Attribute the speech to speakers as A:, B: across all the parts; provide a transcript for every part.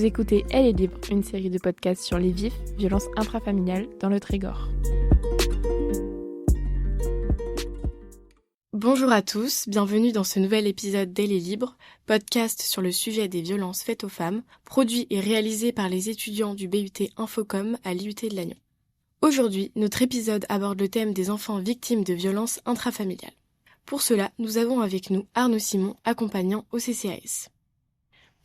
A: Vous écoutez Elle est libre, une série de podcasts sur les vifs, violences intrafamiliales dans le Trégor. Bonjour à tous, bienvenue dans ce nouvel épisode d'Elle est libre, podcast sur le sujet des violences faites aux femmes, produit et réalisé par les étudiants du BUT Infocom à l'IUT de Lannion. Aujourd'hui, notre épisode aborde le thème des enfants victimes de violences intrafamiliales. Pour cela, nous avons avec nous Arnaud Simon, accompagnant au CCAS.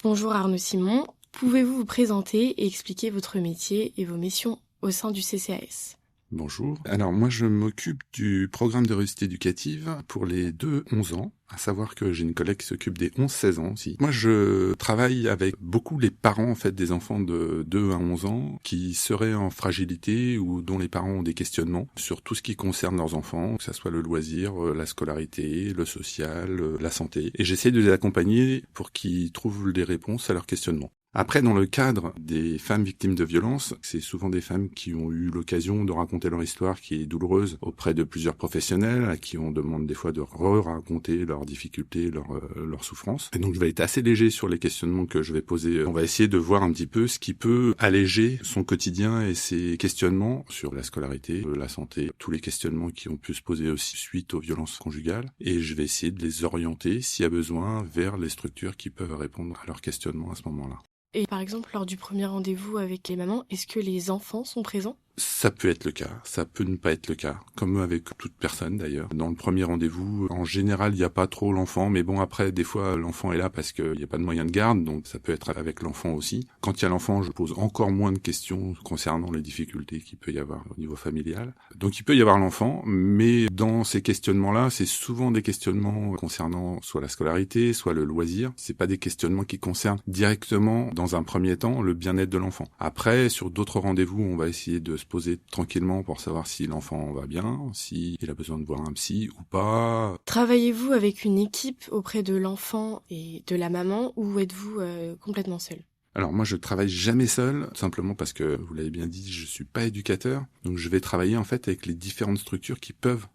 A: Bonjour Arnaud Simon, pouvez-vous vous présenter et expliquer votre métier et vos missions au sein du CCAS ?
B: Bonjour. Alors moi je m'occupe du programme de réussite éducative pour les 2-11 ans, à savoir que j'ai une collègue qui s'occupe des 11-16 ans aussi. Moi je travaille avec beaucoup les parents en fait des enfants de 2 à 11 ans qui seraient en fragilité ou dont les parents ont des questionnements sur tout ce qui concerne leurs enfants, que ça soit le loisir, la scolarité, le social, la santé. Et j'essaie de les accompagner pour qu'ils trouvent des réponses à leurs questionnements. Après, dans le cadre des femmes victimes de violences, c'est souvent des femmes qui ont eu l'occasion de raconter leur histoire qui est douloureuse auprès de plusieurs professionnels, à qui on demande des fois de raconter leurs difficultés, leurs souffrances. Et donc, je vais être assez léger sur les questionnements que je vais poser. On va essayer de voir un petit peu ce qui peut alléger son quotidien et ses questionnements sur la scolarité, la santé, tous les questionnements qui ont pu se poser aussi suite aux violences conjugales. Et je vais essayer de les orienter, s'il y a besoin, vers les structures qui peuvent répondre à leurs questionnements à ce moment-là.
A: Et par exemple, lors du premier rendez-vous avec les mamans, est-ce que les enfants sont présents ?
B: Ça peut être le cas, ça peut ne pas être le cas, comme avec toute personne d'ailleurs. Dans le premier rendez-vous, en général, il n'y a pas trop l'enfant, mais bon, après, des fois, l'enfant est là parce qu'il n'y a pas de moyen de garde, donc ça peut être avec l'enfant aussi. Quand il y a l'enfant, je pose encore moins de questions concernant les difficultés qu'il peut y avoir au niveau familial. Donc il peut y avoir l'enfant, mais dans ces questionnements-là, c'est souvent des questionnements concernant soit la scolarité, soit le loisir. C'est pas des questionnements qui concernent directement, dans un premier temps, le bien-être de l'enfant. Après, sur d'autres rendez-vous, on va essayer de se poser tranquillement pour savoir si l'enfant va bien, s'il a besoin de voir un psy ou pas.
A: Travaillez-vous avec une équipe auprès de l'enfant et de la maman ou êtes-vous complètement seul ?
B: Alors moi je travaille jamais seul, simplement parce que, vous l'avez bien dit, je suis pas éducateur, donc je vais travailler en fait avec les différentes structures qui peuvent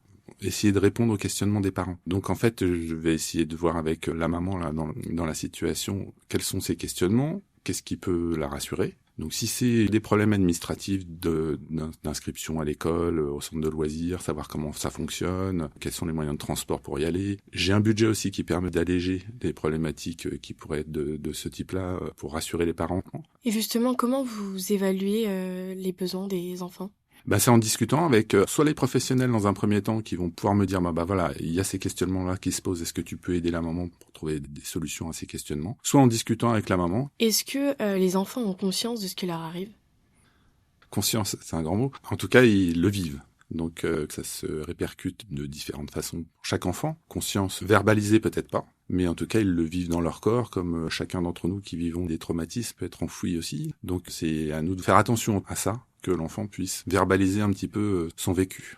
B: essayer de répondre aux questionnements des parents. Donc en fait je vais essayer de voir avec la maman là dans la situation quels sont ses questionnements, qu'est-ce qui peut la rassurer. Donc si c'est des problèmes administratifs d'inscription à l'école, au centre de loisirs, savoir comment ça fonctionne, quels sont les moyens de transport pour y aller. J'ai un budget aussi qui permet d'alléger des problématiques qui pourraient être de ce type-là pour rassurer les parents.
A: Et justement, comment vous évaluez les besoins des enfants ?
B: C'est en discutant avec soit les professionnels dans un premier temps qui vont pouvoir me dire voilà, il y a ces questionnements-là qui se posent, est-ce que tu peux aider la maman pour trouver des solutions à ces questionnements, soit en discutant avec la maman.
A: Est-ce que les enfants ont conscience de ce qui leur arrive ?
B: Conscience, c'est un grand mot. En tout cas, ils le vivent. Donc ça se répercute de différentes façons pour chaque enfant. Conscience verbalisée peut-être pas, mais en tout cas ils le vivent dans leur corps, comme chacun d'entre nous qui vivons des traumatismes peut être enfoui aussi. Donc c'est à nous de faire attention à ça, que l'enfant puisse verbaliser un petit peu son vécu.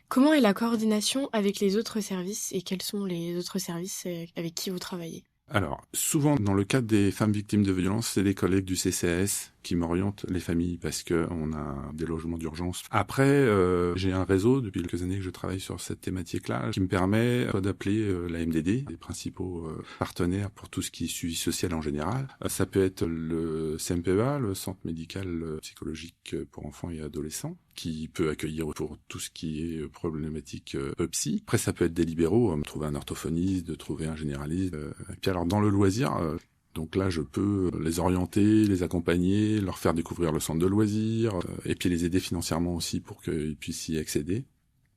A: Comment est la coordination avec les autres services et quels sont les autres services avec qui vous travaillez ?
B: Alors, souvent, dans le cadre des femmes victimes de violences, c'est les collègues du CCAS qui m'orientent les familles parce que on a des logements d'urgence. Après, j'ai un réseau depuis quelques années que je travaille sur cette thématique-là qui me permet d'appeler la MDD, les principaux partenaires pour tout ce qui est suivi social en général. Ça peut être le CMPEA, le Centre médical psychologique pour enfants et adolescents, qui peut accueillir pour tout ce qui est problématique psy. Après, ça peut être des libéraux, trouver un orthophoniste, de trouver un généraliste. Et puis alors, dans le loisir, donc là, je peux les orienter, les accompagner, leur faire découvrir le centre de loisirs, et puis les aider financièrement aussi pour qu'ils puissent y accéder.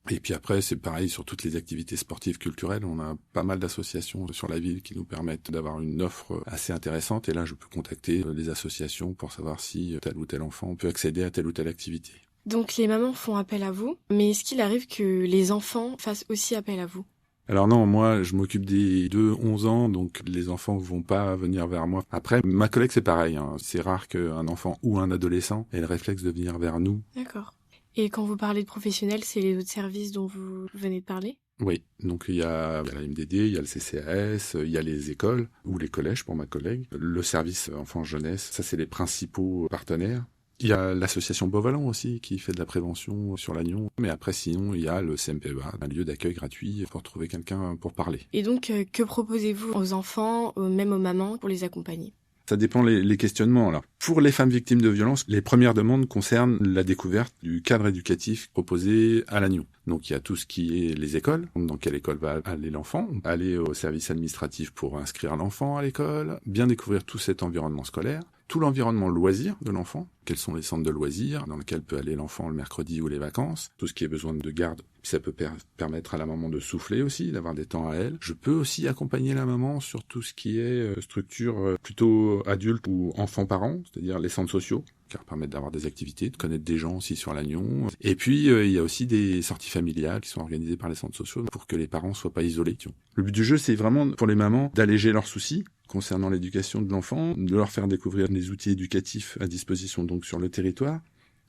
B: Et puis après, c'est pareil sur toutes les activités sportives, culturelles. On a pas mal d'associations sur la ville qui nous permettent d'avoir une offre assez intéressante. Et là, je peux contacter les associations pour savoir si tel ou tel enfant peut accéder à telle ou telle activité.
A: Donc les mamans font appel à vous, mais est-ce qu'il arrive que les enfants fassent aussi appel à vous ?
B: Alors non, moi je m'occupe des 2-11 ans, donc les enfants vont pas venir vers moi. Après, ma collègue c'est pareil, c'est rare qu'un enfant ou un adolescent ait le réflexe de venir vers nous.
A: D'accord. Et quand vous parlez de professionnels, c'est les autres services dont vous venez de parler ?
B: Oui, donc il y a la MDD, il y a le CCAS, il y a les écoles ou les collèges pour ma collègue, le service enfants-jeunesse, ça c'est les principaux partenaires. Il y a l'association Beauvalon aussi qui fait de la prévention sur Lannion. Mais après, sinon, il y a le CMPEA, un lieu d'accueil gratuit pour trouver quelqu'un pour parler.
A: Et donc, que proposez-vous aux enfants, même aux mamans, pour les accompagner ?
B: Ça dépend les questionnements. Alors, pour les femmes victimes de violences, les premières demandes concernent la découverte du cadre éducatif proposé à Lannion. Donc il y a tout ce qui est les écoles, dans quelle école va aller l'enfant, aller au service administratif pour inscrire l'enfant à l'école, bien découvrir tout cet environnement scolaire, tout l'environnement loisir de l'enfant, quels sont les centres de loisirs dans lesquels peut aller l'enfant le mercredi ou les vacances, tout ce qui est besoin de garde, ça peut permettre à la maman de souffler aussi, d'avoir des temps à elle. Je peux aussi accompagner la maman sur tout ce qui est structure plutôt adulte ou enfant-parent, c'est-à-dire les centres sociaux, qui leur permettent d'avoir des activités, de connaître des gens aussi sur Lannion. Et puis, il y a aussi des sorties familiales qui sont organisées par les centres sociaux pour que les parents soient pas isolés. Le but du jeu, c'est vraiment pour les mamans d'alléger leurs soucis concernant l'éducation de l'enfant, de leur faire découvrir les outils éducatifs à disposition donc sur le territoire,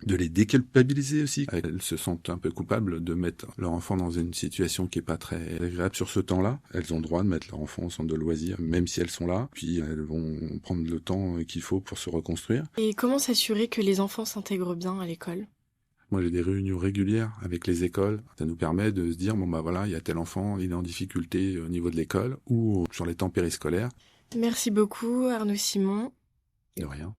B: de les déculpabiliser aussi. Elles se sentent un peu coupables de mettre leur enfant dans une situation qui est pas très agréable sur ce temps-là. Elles ont le droit de mettre leur enfant au centre de loisirs, même si elles sont là. Puis elles vont prendre le temps qu'il faut pour se reconstruire.
A: Et comment s'assurer que les enfants s'intègrent bien à l'école ?
B: Moi, j'ai des réunions régulières avec les écoles. Ça nous permet de se dire, bon bah voilà, il y a tel enfant, il est en difficulté au niveau de l'école ou sur les temps périscolaires.
A: Merci beaucoup Arnaud Simon.
B: De rien.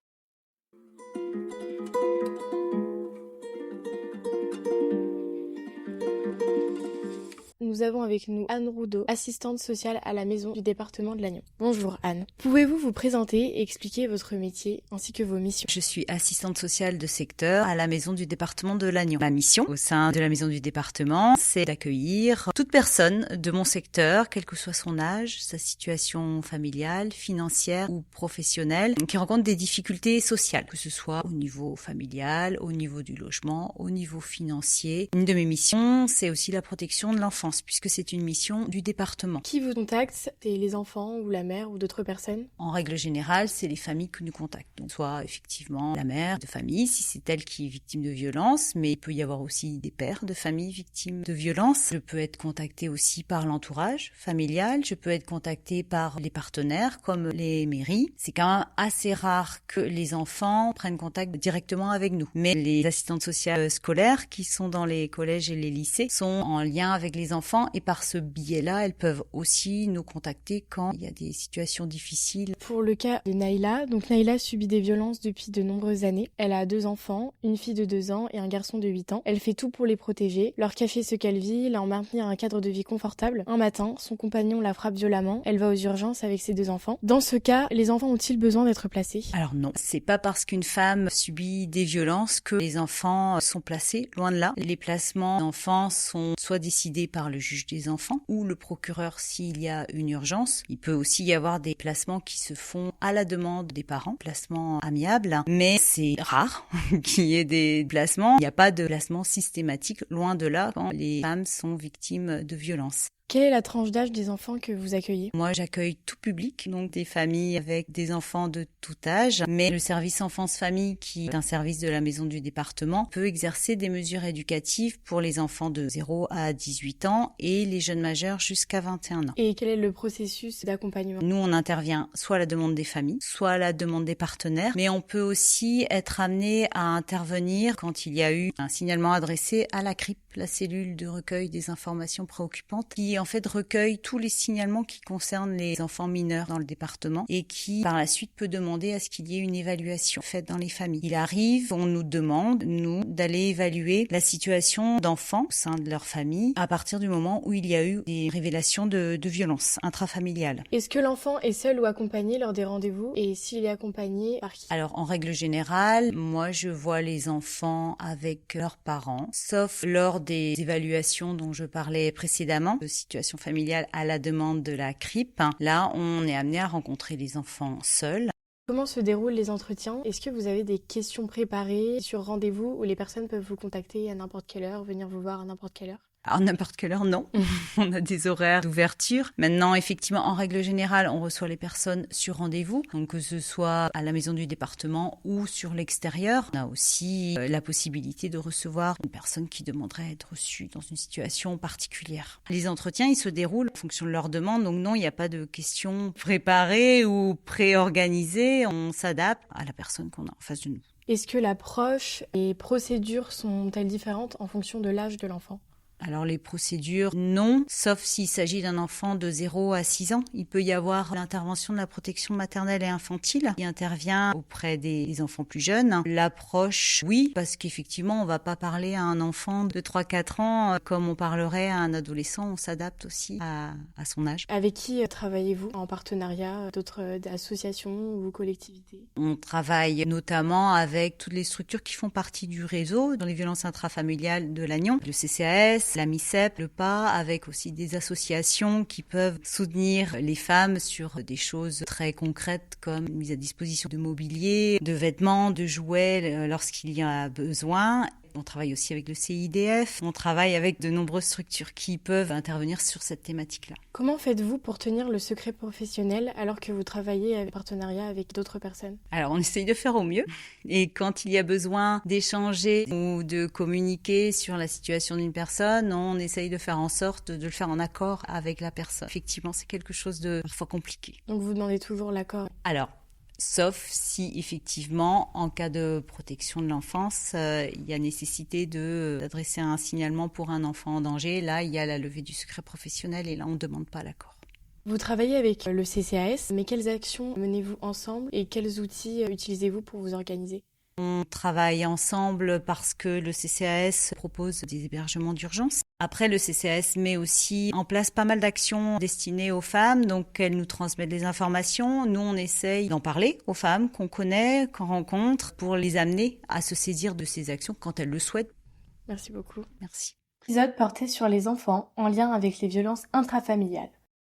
A: Nous avons avec nous Anne Roudot, assistante sociale à la maison du département de Lannion. Bonjour Anne. Pouvez-vous vous présenter et expliquer votre métier ainsi que vos missions ?
C: Je suis assistante sociale de secteur à la maison du département de Lannion. Ma mission au sein de la maison du département, c'est d'accueillir toute personne de mon secteur, quel que soit son âge, sa situation familiale, financière ou professionnelle, qui rencontre des difficultés sociales, que ce soit au niveau familial, au niveau du logement, au niveau financier. Une de mes missions, c'est aussi la protection de l'enfance, puisque c'est une mission du département.
A: Qui vous contacte ? C'est les enfants ou la mère ou d'autres personnes ?
C: En règle générale, c'est les familles que nous contactons. Donc, soit effectivement la mère de famille, si c'est elle qui est victime de violence, mais il peut y avoir aussi des pères de famille victimes de violence. Je peux être contactée aussi par l'entourage familial, je peux être contactée par les partenaires comme les mairies. C'est quand même assez rare que les enfants prennent contact directement avec nous. Mais les assistantes sociales scolaires qui sont dans les collèges et les lycées sont en lien avec les enfants et par ce biais-là, elles peuvent aussi nous contacter quand il y a des situations difficiles.
A: Pour le cas de Naïla, donc Naïla subit des violences depuis de nombreuses années. Elle a 2 enfants, une fille de 2 ans et un garçon de 8 ans. Elle fait tout pour les protéger, leur cacher ce qu'elle vit, leur maintenir un cadre de vie confortable. Un matin, son compagnon la frappe violemment. Elle va aux urgences avec ses 2 enfants. Dans ce cas, les enfants ont-ils besoin d'être placés ?
C: Alors non, c'est pas parce qu'une femme subit des violences que les enfants sont placés, loin de là. Les placements d'enfants sont soit décidés par le juge des enfants ou le procureur s'il y a une urgence. Il peut aussi y avoir des placements qui se font à la demande des parents, placements amiables, mais c'est rare qu'il y ait des placements. Il n'y a pas de placement systématique, loin de là, quand les femmes sont victimes de violences.
A: Quelle est la tranche d'âge des enfants que vous accueillez ?
C: Moi, j'accueille tout public, donc des familles avec des enfants de tout âge. Mais le service enfance-famille, qui est un service de la maison du département, peut exercer des mesures éducatives pour les enfants de 0 à 18 ans et les jeunes majeurs jusqu'à 21 ans.
A: Et quel est le processus d'accompagnement ?
C: Nous, on intervient soit à la demande des familles, soit à la demande des partenaires. Mais on peut aussi être amené à intervenir quand il y a eu un signalement adressé à la CRIP, la cellule de recueil des informations préoccupantes, qui en fait recueille tous les signalements qui concernent les enfants mineurs dans le département et qui par la suite peut demander à ce qu'il y ait une évaluation faite dans les familles. Il arrive, on nous demande, nous, d'aller évaluer la situation d'enfants au sein de leur famille à partir du moment où il y a eu des révélations de violences intrafamiliales.
A: Est-ce que l'enfant est seul ou accompagné lors des rendez-vous et s'il est accompagné, par qui ?
C: Alors en règle générale, moi je vois les enfants avec leurs parents, sauf lors des évaluations dont je parlais précédemment, de situation familiale à la demande de la CRIP. Là, on est amené à rencontrer les enfants seuls.
A: Comment se déroulent les entretiens ? Est-ce que vous avez des questions préparées sur rendez-vous où les personnes peuvent vous contacter à n'importe quelle heure, venir vous voir à n'importe quelle heure ?
C: À n'importe quelle heure, non. On a des horaires d'ouverture. Maintenant, effectivement, en règle générale, on reçoit les personnes sur rendez-vous. Donc, que ce soit à la maison du département ou sur l'extérieur. On a aussi la possibilité de recevoir une personne qui demanderait à être reçue dans une situation particulière. Les entretiens, ils se déroulent en fonction de leur demande. Donc, non, il n'y a pas de questions préparées ou préorganisées. On s'adapte à la personne qu'on a en face de nous.
A: Est-ce que l'approche et les procédures sont-elles différentes en fonction de l'âge de l'enfant ?
C: Alors les procédures, non, sauf s'il s'agit d'un enfant de 0 à 6 ans. Il peut y avoir l'intervention de la protection maternelle et infantile qui intervient auprès des enfants plus jeunes. L'approche, oui, parce qu'effectivement, on ne va pas parler à un enfant de 3-4 ans comme on parlerait à un adolescent. On s'adapte aussi à son âge.
A: Avec qui travaillez-vous en partenariat, d'autres associations ou collectivités ?
C: On travaille notamment avec toutes les structures qui font partie du réseau dans les violences intrafamiliales de Lannion, le CCAS, la MICEP, le PA, avec aussi des associations qui peuvent soutenir les femmes sur des choses très concrètes comme mise à disposition de mobilier, de vêtements, de jouets lorsqu'il y a besoin. On travaille aussi avec le CIDF, on travaille avec de nombreuses structures qui peuvent intervenir sur cette thématique-là.
A: Comment faites-vous pour tenir le secret professionnel alors que vous travaillez en partenariat avec d'autres personnes ?
C: Alors, on essaye de faire au mieux. Et quand il y a besoin d'échanger ou de communiquer sur la situation d'une personne, on essaye de faire en sorte de le faire en accord avec la personne. Effectivement, c'est quelque chose de parfois compliqué.
A: Donc, vous demandez toujours l'accord ?
C: Alors, sauf si, effectivement, en cas de protection de l'enfance, il y a nécessité d'adresser un signalement pour un enfant en danger. Là, il y a la levée du secret professionnel et là, on ne demande pas l'accord.
A: Vous travaillez avec le CCAS, mais quelles actions menez-vous ensemble et quels outils utilisez-vous pour vous organiser ?
C: On travaille ensemble parce que le CCAS propose des hébergements d'urgence. Après, le CCAS met aussi en place pas mal d'actions destinées aux femmes, donc elles nous transmettent des informations. Nous, on essaye d'en parler aux femmes qu'on connaît, qu'on rencontre, pour les amener à se saisir de ces actions quand elles le souhaitent.
A: Merci beaucoup.
C: Merci.
A: L'épisode portait sur les enfants en lien avec les violences intrafamiliales.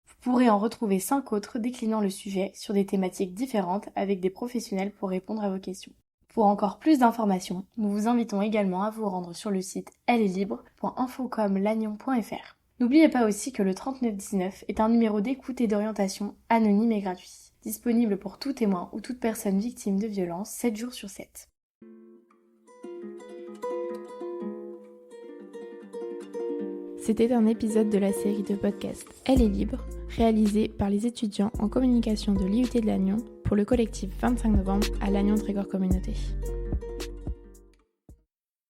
A: Vous pourrez en retrouver 5 autres déclinant le sujet sur des thématiques différentes avec des professionnels pour répondre à vos questions. Pour encore plus d'informations, nous vous invitons également à vous rendre sur le site ellestlibre.infocomlannion.fr. N'oubliez pas aussi que le 3919 est un numéro d'écoute et d'orientation anonyme et gratuit, disponible pour tout témoin ou toute personne victime de violence 7 jours sur 7. C'était un épisode de la série de podcasts Elle est libre, réalisé par les étudiants en communication de l'IUT de Lannion pour le collectif 25 novembre à Lannion Trégor Communauté.